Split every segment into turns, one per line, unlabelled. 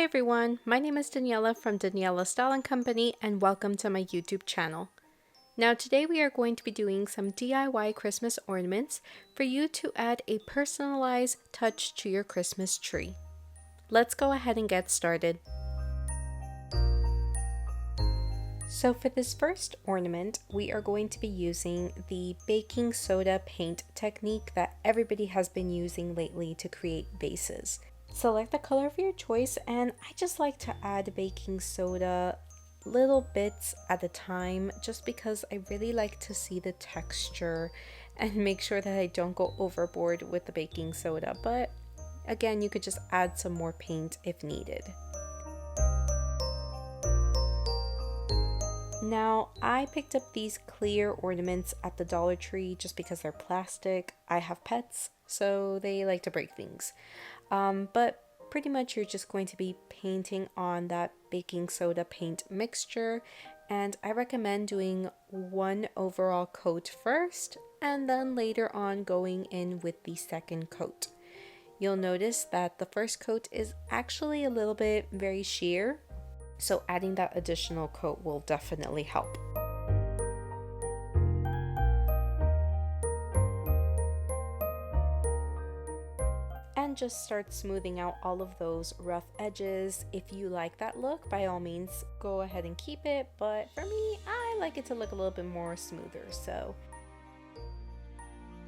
everyone, my name is Daniela from Daniela Style & Company and welcome to my YouTube channel. Now today we are going to be doing some DIY Christmas ornaments for you to add a personalized touch to your Christmas tree. Let's go ahead and get started. So for this first ornament, we are going to be using the baking soda paint technique that everybody has been using lately to create vases. Select the color of your choice, and I just like to add baking soda little bits at a time just because I really like to see the texture and make sure that I don't go overboard with the baking soda. But again, you could just add some more paint if needed. Now, I picked up these clear ornaments at the Dollar Tree just because they're plastic. I have pets, so they like to break things. But pretty much you're just going to be painting on that baking soda paint mixture, and I recommend doing one overall coat first and then later on going in with the second coat. You'll notice that the first coat is actually a little bit very sheer, so adding that additional coat will definitely help. And just start smoothing out all of those rough edges. If you like that look, by all means go ahead and keep it, but for me, I like it to look a little bit more smoother. So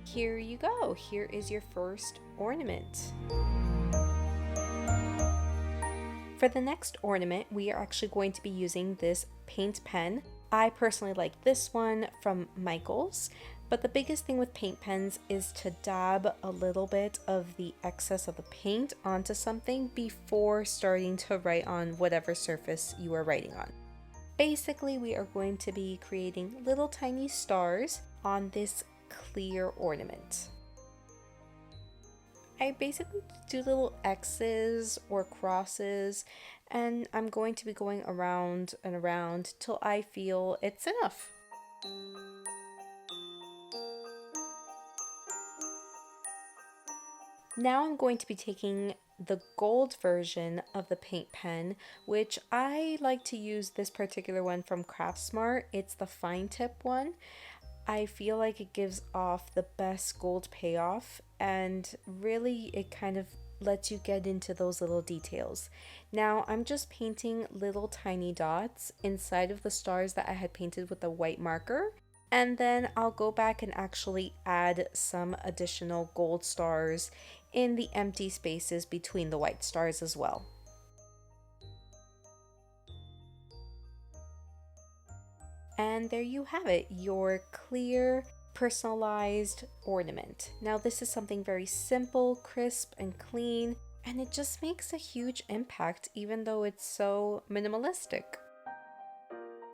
here you go. Here is your first ornament. For the next ornament, we are actually going to be using this paint pen. I personally like this one from Michaels, but the biggest thing with paint pens is to dab a little bit of the excess of the paint onto something before starting to write on whatever surface you are writing on. Basically, we are going to be creating little tiny stars on this clear ornament. I basically do little X's or crosses, and I'm going to be going around and around till I feel it's enough. Now I'm going to be taking the gold version of the paint pen, which I like to use this particular one from Craftsmart. It's the fine tip one. I feel like it gives off the best gold payoff, and really it kind of lets you get into those little details. Now I'm just painting little tiny dots inside of the stars that I had painted with a white marker, and then I'll go back and actually add some additional gold stars in the empty spaces between the white stars as well. And there you have it, your clear, personalized ornament. Now this is something very simple, crisp, and clean, and it just makes a huge impact even though it's so minimalistic.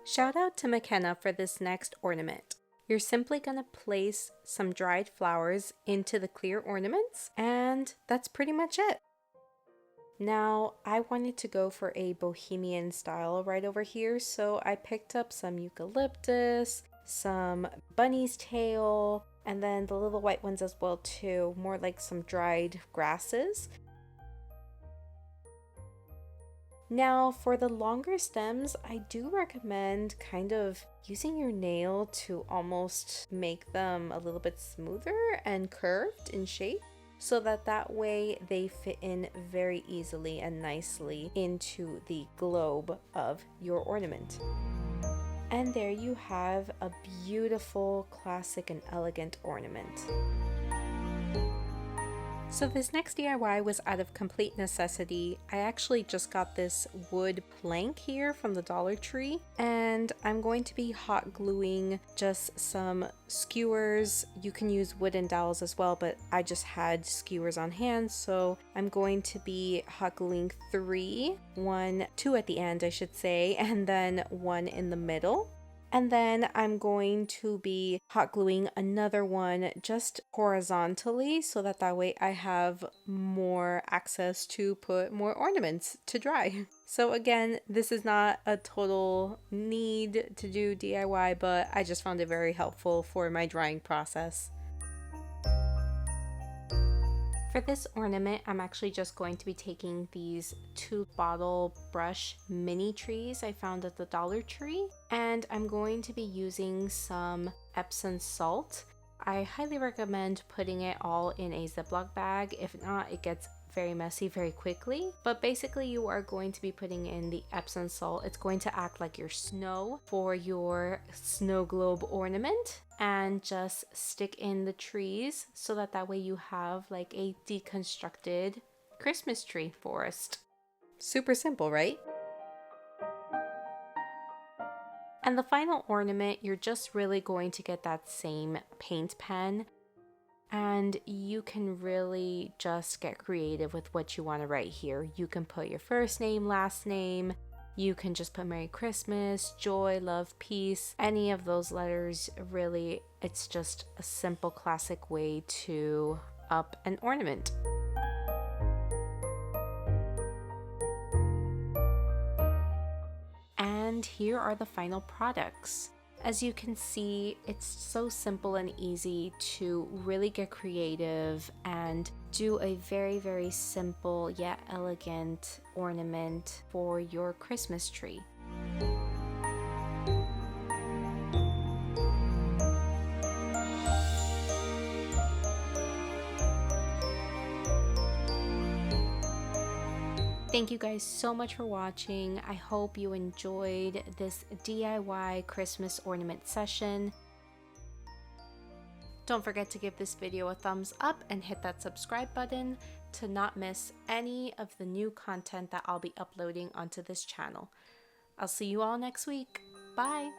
Shout out to McKenna for this next ornament. You're simply going to place some dried flowers into the clear ornaments, and that's pretty much it. Now, I wanted to go for a bohemian style right over here, so I picked up some eucalyptus, some bunny's tail, and then the little white ones as well too, more like some dried grasses. Now, for the longer stems, I do recommend kind of using your nail to almost make them a little bit smoother and curved in shape, so that way they fit in very easily and nicely into the globe of your ornament. And there you have a beautiful, classic, and elegant ornament. So this next DIY was out of complete necessity. I actually just got this wood plank here from the Dollar Tree, and I'm going to be hot gluing just some skewers. You can use wooden dowels as well, but I just had skewers on hand, so I'm going to be hot gluing two at the end I should say, and then one in the middle. And then I'm going to be hot gluing another one just horizontally so that way I have more access to put more ornaments to dry. So again, this is not a total need to do DIY, but I just found it very helpful for my drying process. For this ornament, I'm actually just going to be taking these 2-bottle brush mini trees I found at the Dollar Tree, and I'm going to be using some Epsom salt. I highly recommend putting it all in a Ziploc bag. If not, it gets very messy very quickly. But basically, you are going to be putting in the Epsom salt. It's going to act like your snow for your snow globe ornament, and just stick in the trees so that way you have like a deconstructed Christmas tree forest. Super simple, right? And the final ornament, you're just really going to get that same paint pen, and you can really just get creative with what you want to write here. You can put your first name, last name, you can just put Merry Christmas, joy, love, peace, any of those letters. Really, it's just a simple classic way to up an ornament. And here are the final products. As you can see, it's so simple and easy to really get creative and do a very, very simple yet elegant ornament for your Christmas tree. Thank you guys so much for watching. I hope you enjoyed this DIY Christmas ornament session. Don't forget to give this video a thumbs up and hit that subscribe button to not miss any of the new content that I'll be uploading onto this channel. I'll see you all next week. Bye!